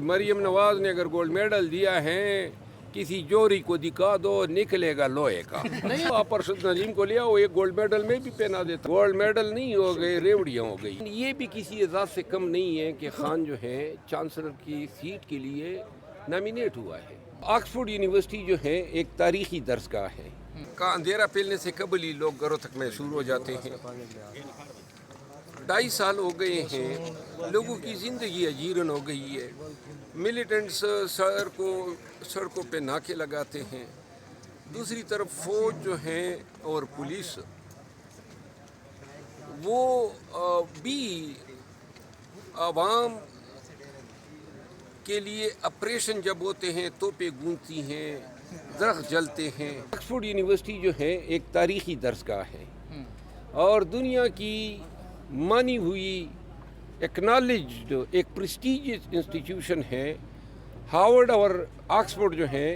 मरीम नवाज ने अगर gold medal दिया है, किसी जोरी को दिखा दो, निकलेगा लोहे का। नहीं, आप अरशद नजीम को लिया, वो एक गोल्ड मेडल में भी पहना देता। गोल्ड मेडल नहीं हो गए, रेवड़ियाँ हो गई। ये भी किसी एजाज से कम नहीं है कि खान जो है चांसलर की सीट के लिए नॉमिनेट हुआ है। ऑक्सफोर्ड यूनिवर्सिटी जो है एक तारीखी दर्जगाह है। का अंधेरा फैलने से कबल ही लोग घरों तक में शुरू हो जाते हैं। 2.5 साल हो गए हैं, लोगों की ज़िंदगी अजीरन हो गई है। मिलिटेंट्स सड़कों पे नाके लगाते हैं, दूसरी तरफ फौज जो है और पुलिस वो भी आवाम के लिए ऑपरेशन जब होते हैं तोपें गूंजती हैं, दरख्त जलते हैं। ऑक्सफोर्ड यूनिवर्सिटी जो है एक तारीखी दर्जगाह है और दुनिया की मानी हुई एक्नॉलेज्ड एक प्रेस्टीजियस इंस्टीट्यूशन है। हार्वर्ड और ऑक्सफोर्ड जो है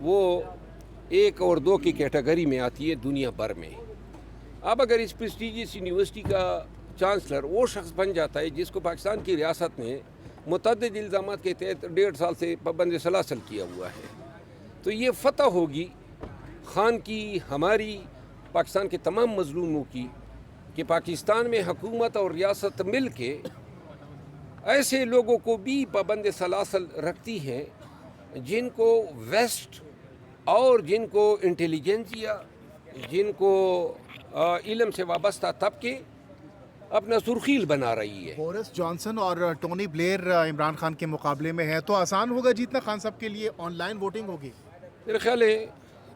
वो 1 और 2 की कैटेगरी में आती है दुनिया भर में। अब अगर इस प्रेस्टीजियस यूनिवर्सिटी का चांसलर वो शख्स बन जाता है जिसको पाकिस्तान की रियासत ने मुतअद्दिद इल्ज़ामात के तहत 1.5 साल से पाबंद सलासल किया हुआ है, तो ये फतह होगी खान की, हमारी, पाकिस्तान के तमाम मजलूमों की, कि पाकिस्तान में हुकूमत और रियासत मिल के ऐसे लोगों को भी पाबंद सलासल रखती है जिनको वेस्ट और जिनको इंटेलिजेंसिया, जिनको इल्म से वाबस्ता तबके अपना सुर्खील बना रही है। बोरिस जॉनसन और टोनी ब्लेयर इमरान खान के मुकाबले में है, तो आसान होगा जीतना खान साहब के लिए? ऑनलाइन वोटिंग होगी? मेरे ख्याल है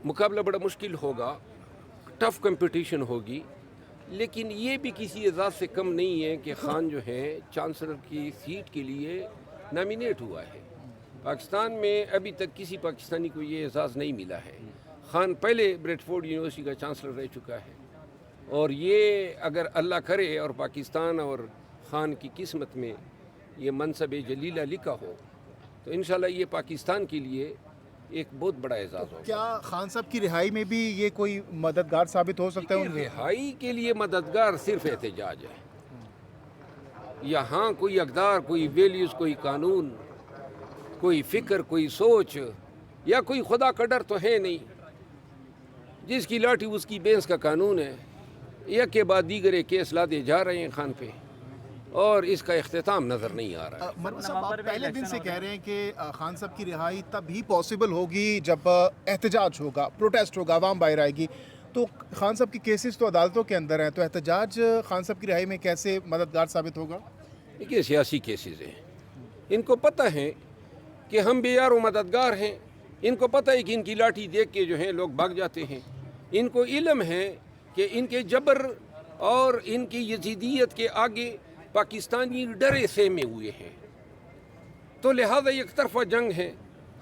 मुकाबला बड़ा मुश्किल होगा, टफ कंपटीशन होगी, लेकिन ये भी किसी एजाज से कम नहीं है कि खान जो है चांसलर की सीट के लिए नॉमिनेट हुआ है। पाकिस्तान में अभी तक किसी पाकिस्तानी को ये एजाज़ नहीं मिला है। खान पहले ब्रेडफोर्ड यूनिवर्सिटी का चांसलर रह चुका है और ये अगर अल्लाह करे और पाकिस्तान और खान की किस्मत में ये मनसब जलीला लिखा हो तो इंशाल्लाह ये पाकिस्तान के लिए एक बहुत बड़ा एजाज़ होगा। क्या खान साहब की रिहाई में भी ये कोई मददगार साबित हो सकता है? रिहाई के लिए मददगार सिर्फ एहतजाज है। यहाँ कोई अक़दार, कोई वैल्यूज़, कोई कानून, कोई फ़िक्र, कोई सोच या कोई खुदा का डर तो है नहीं। जिसकी लाठी उसकी बेंस का कानून है। एक के बाद दीगर केस लादे जा रहे हैं खान पे और इसका इख्तिताम नज़र नहीं आ रहा है। मरवा साहब, आप पहले दिन से कह रहे हैं कि खान साहब की रिहाई तब ही पॉसिबल होगी जब एहतजाज होगा, प्रोटेस्ट होगा, आवाम बाहर आएगी। तो खान साहब की केसेस तो अदालतों के अंदर हैं, तो एहतजाज खान साहब की रिहाई में कैसे मददगार साबित होगा? देखिए, सियासी केसेस हैं, इनको पता है कि हम बेयार व मददगार हैं। इनको पता है कि इनकी लाठी देख के जो है लोग भाग जाते हैं। इनको इल्म है कि इनके जबर और इनकी यजीदियत के आगे पाकिस्तानी डरे सहमे हुए हैं, तो लिहाजा एक तरफा जंग है।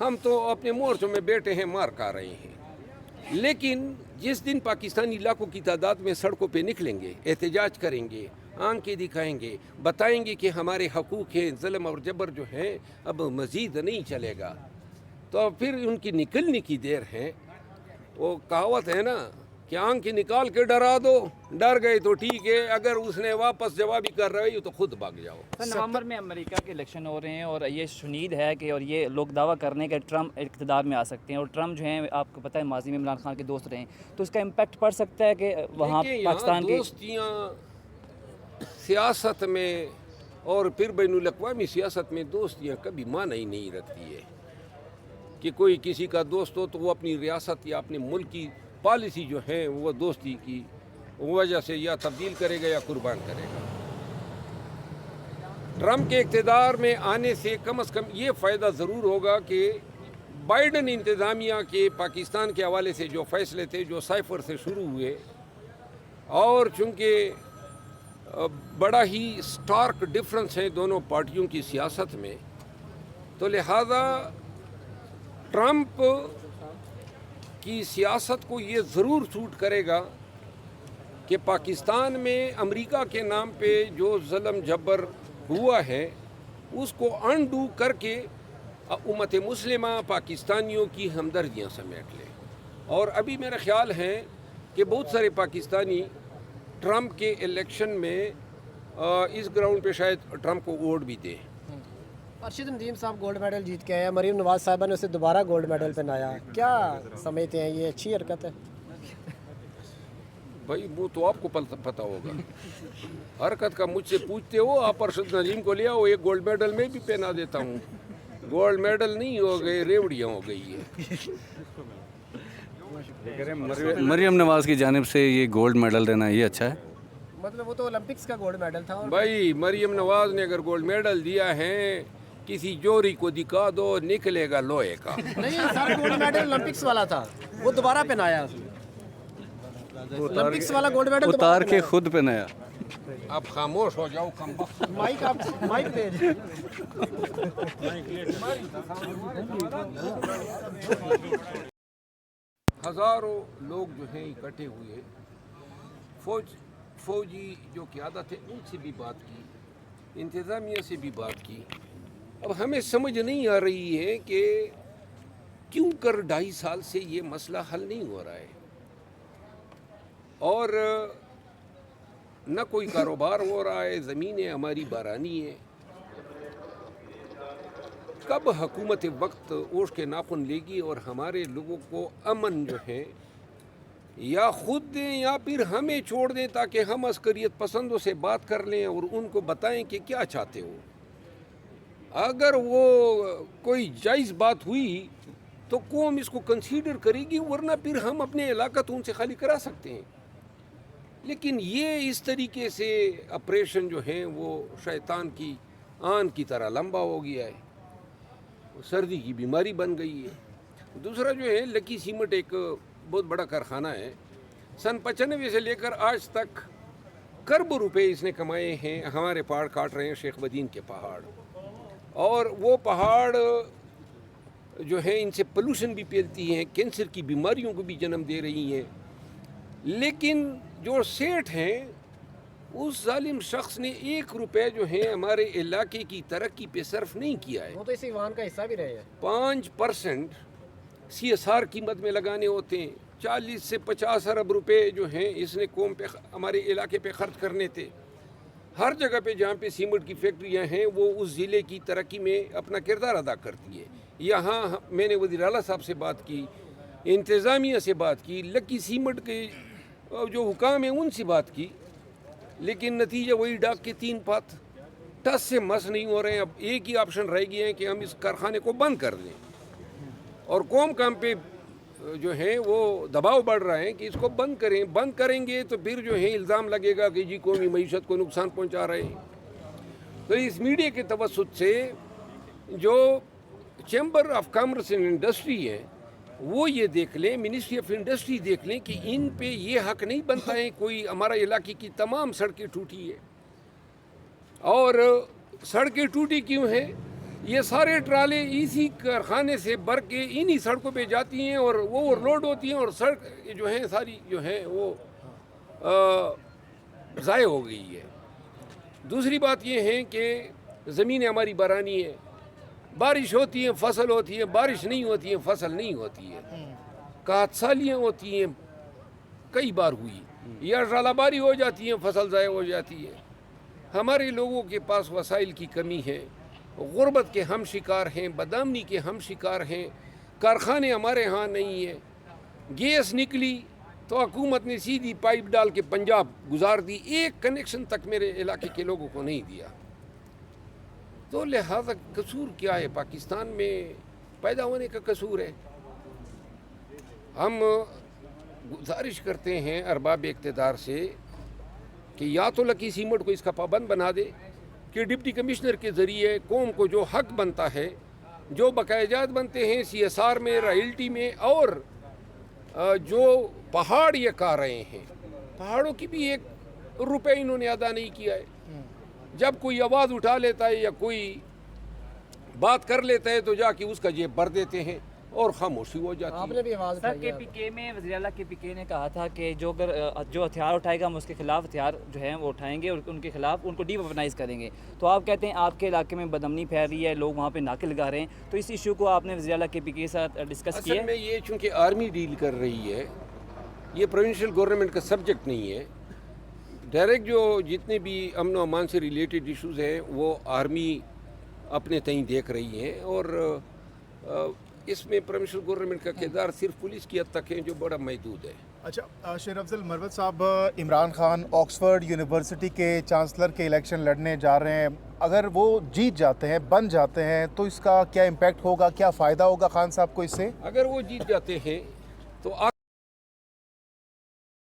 हम तो अपने मोर्चों में बैठे हैं, मार खा रहे हैं। लेकिन जिस दिन पाकिस्तानी लाखों की तादाद में सड़कों पे निकलेंगे, एहतजाज करेंगे, आंखें दिखाएंगे, बताएंगे कि हमारे हकूक़ हैं, ज़ुल्म और जबर जो है अब मज़ीद नहीं चलेगा, तो फिर उनकी निकलने की देर है। वो कहावत है ना कि आंखें निकाल के डरा दो, डर गए तो ठीक है, अगर उसने वापस जवाबी कर रही हो तो खुद भाग जाओ। नवंबर में अमेरिका के इलेक्शन हो रहे हैं और ये शुनीद है कि और ये लोग दावा कर रहे हैं कि ट्रम्प इक़्तिदार में आ सकते हैं और ट्रम्प जो हैं आपको पता है माजी में इमरान खान के दोस्त रहे हैं, तो इसका इम्पैक्ट पड़ सकता है कि वहाँ पाकिस्तान की दोस्तियाँ सियासत में और फिर बैनुल अक़वामी सियासत में दोस्तियाँ कभी माना ही नहीं रखती है कि कोई किसी का दोस्त हो तो वो अपनी रियासत या अपने मुल्क की पॉलिसी जो है वो दोस्ती की वजह से या तब्दील करेगा या कुर्बान करेगा। ट्रम्प के इक़्तिदार में आने से कम ये फ़ायदा ज़रूर होगा कि बाइडन इंतज़ामिया के पाकिस्तान के हवाले से जो फ़ैसले थे, जो साइफ़र से शुरू हुए, और चूँकि बड़ा ही स्टार्क डिफरेंस है दोनों पार्टियों की सियासत में, तो लिहाजा ट्रम्प की सियासत को ये ज़रूर सूट करेगा कि पाकिस्तान में अमेरिका के नाम पे जो ज़ुल्म जबर हुआ है उसको अनडू करके उम्मत मुस्लिमा पाकिस्तानियों की हमदर्दियाँ समेट ले। और अभी मेरा ख्याल है कि बहुत सारे पाकिस्तानी ट्रम्प के इलेक्शन में इस ग्राउंड पे शायद ट्रम्प को वोट भी दें ارشد ندیم صاحب گولڈ میڈل جیت کے آئے ہیں, مریم نواز صاحبہ نے اسے دوبارہ گولڈ میڈل پہنایا, کیا سمجھتے ہیں یہ اچھی حرکت ہے؟ بھائی وہ تو آپ کو پتہ ہوگا. حرکت کا مجھ سے پوچھتے ہو آپ, ارشد ندیم کو لے آؤ, ایک گولڈ میڈل میں بھی پہنا دیتا ہوں. گولڈ میڈل نہیں ہو گئے, ریوڑیاں ہو گئی ہے. مریم نواز کی جانب سے یہ گولڈ میڈل دینا یہ اچھا ہے؟ مطلب وہ تو اولمپکس کا گولڈ میڈل تھا. بھائی مریم نواز نے اگر گولڈ میڈل دیا ہے, کسی جوری کو دکھا دو, نکلے گا لوہے کا. نہیں سر, گولڈ میڈل اولمپکس والا تھا, وہ دوبارہ پہنایا اس نے. اولمپکس والا گولڈ میڈل اتار کے خود پہنایا. اب خاموش ہو جاؤ کم وقت. مائک آپ مائک دے دیں. ہزاروں لوگ جو ہیں اکٹھے ہوئے, فوجی جو قیادت ہے ان سے بھی بات کی, انتظامیہ سے بھی بات کی. اب ہمیں سمجھ نہیں آ رہی ہے کہ کیوں کر 2.5 سال سے یہ مسئلہ حل نہیں ہو رہا ہے, اور نہ کوئی کاروبار ہو رہا ہے. زمینیں ہماری بارانی ہیں. کب حکومت وقت اوش کے ناخن لے گی اور ہمارے لوگوں کو امن جو ہے یا خود دیں یا پھر ہمیں چھوڑ دیں, تاکہ ہم عسکریت پسندوں سے بات کر لیں اور ان کو بتائیں کہ کیا چاہتے ہو. اگر وہ کوئی جائز بات ہوئی تو قوم اس کو کنسیڈر کرے گی, ورنہ پھر ہم اپنے علاقہ تو ان سے خالی کرا سکتے ہیں. لیکن یہ اس طریقے سے آپریشن جو ہیں وہ شیطان کی آن کی طرح لمبا ہو گیا ہے, سردی کی بیماری بن گئی ہے. دوسرا جو ہے, لکی سیمنٹ ایک بہت بڑا کارخانہ ہے. سن 95 سے لے کر آج تک کروڑ روپے اس نے کمائے ہیں. ہمارے پہاڑ کاٹ رہے ہیں, شیخ بدین کے پہاڑ, اور وہ پہاڑ جو ہیں ان سے پولوشن بھی پھیلتی ہیں, کینسر کی بیماریوں کو بھی جنم دے رہی ہیں. لیکن جو سیٹھ ہیں, اس ظالم شخص نے 1 روپے جو ہے ہمارے علاقے کی ترقی پہ صرف نہیں کیا ہے. وہ تو اس ایوان کا حصہ بھی رہے ہیں. 5% CSR قیمت میں لگانے ہوتے ہیں. 40 سے 50 ارب روپے جو ہیں اس نے قوم پہ, ہمارے علاقے پہ خرچ کرنے تھے. ہر جگہ پہ جہاں پہ سیمنٹ کی فیکٹریاں ہیں وہ اس ضلع کی ترقی میں اپنا کردار ادا کرتی ہے. یہاں میں نے وزیر اعلیٰ صاحب سے بات کی, انتظامیہ سے بات کی, لکی سیمنٹ کے جو حکام ہیں ان سے بات کی, لیکن نتیجہ وہی ڈاک کے 3 پات. ٹس سے مس نہیں ہو رہے ہیں. اب ایک ہی آپشن رہ گیا ہے کہ ہم اس کارخانے کو بند کر دیں, اور قوم کام پہ جو ہے وہ دباؤ بڑھ رہا ہے کہ اس کو بند کریں. بند کریں گے تو پھر جو ہے الزام لگے گا کہ جی قومی معیشت کو نقصان پہنچا رہے ہیں. تو اس میڈیا کے توسط سے جو chamber of commerce and industry ہے وہ یہ دیکھ لیں, منسٹری آف انڈسٹری دیکھ لیں کہ ان پہ یہ حق نہیں بنتا ہے. کوئی ہمارا علاقے کی تمام سڑکیں ٹوٹی ہے, اور سڑکیں ٹوٹی کیوں ہیں؟ یہ سارے ٹرالے اسی کارخانے سے بھر کے انہی سڑکوں پہ جاتی ہیں اور وہ اوور لوڈ ہوتی ہیں, اور سڑک جو ہیں ساری جو ہیں وہ ضائع ہو گئی ہے. دوسری بات یہ ہے کہ زمینیں ہماری بارانی ہے. بارش ہوتی ہے فصل ہوتی ہے, بارش نہیں ہوتی ہے فصل نہیں ہوتی ہے. قحط سالیاں ہوتی ہیں, کئی بار ہوئی, یا ژالہ باری ہو جاتی ہیں, فصل ضائع ہو جاتی ہے. ہمارے لوگوں کے پاس وسائل کی کمی ہے, غربت کے ہم شکار ہیں, بدامنی کے ہم شکار ہیں. کارخانے ہمارے ہاں نہیں ہیں. گیس نکلی تو حکومت نے سیدھی پائپ ڈال کے پنجاب گزار دی, ایک کنیکشن تک میرے علاقے کے لوگوں کو نہیں دیا. تو لہذا قصور کیا ہے؟ پاکستان میں پیدا ہونے کا قصور ہے. ہم گزارش کرتے ہیں ارباب اقتدار سے کہ یا تو لکی سیمنٹ کو اس کا پابند بنا دے, کہ ڈپٹی کمشنر کے ذریعے قوم کو جو حق بنتا ہے, جو بقایا جات بنتے ہیں CSR میں, رائلٹی میں, اور جو پہاڑ یہ کھا رہے ہیں, پہاڑوں کی بھی 1 روپے انہوں نے ادا نہیں کیا ہے. جب کوئی آواز اٹھا لیتا ہے یا کوئی بات کر لیتا ہے تو جا کے اس کا جیب بھر دیتے ہیں اور خاموشی ہو جاتی ہے. آپ نے بھی آواز سر اٹھائی ہے. KPK میں وزیر اعلیٰ KPK نے کہا تھا کہ جو ہتھیار اٹھائے گا ہم اس کے خلاف ہتھیار جو ہیں وہ اٹھائیں گے اور ان کے خلاف ان کو ڈی ویپنائز کریں گے. تو آپ کہتے ہیں آپ کے علاقے میں بدامنی پھیل رہی ہے, لوگ وہاں پہ ناکے لگا رہے ہیں, تو اس ایشو کو آپ نے وزیر اعلیٰ KPK کے ساتھ ڈسکس کیا اصل ہے؟ میں یہ چونکہ آرمی ڈیل کر رہی ہے, یہ پروونشل گورنمنٹ کا سبجیکٹ نہیں ہے. ڈائریکٹ جو جتنے بھی امن و امان سے ریلیٹڈ ایشوز ہیں وہ آرمی अपने तई देख रही हैं और इसमें परमिशनल गवर्नमेंट का किरदार सिर्फ पुलिस की हद तक है जो बड़ा महदूद है। अच्छा, शेर अफजल मरवत साहब, इमरान खान ऑक्सफोर्ड यूनिवर्सिटी के चांसलर के इलेक्शन लड़ने जा रहे हैं। अगर वो जीत जाते हैं, बन जाते हैं, तो इसका क्या इम्पैक्ट होगा, क्या फ़ायदा होगा खान साहब को इससे? अगर वो जीत जाते हैं तो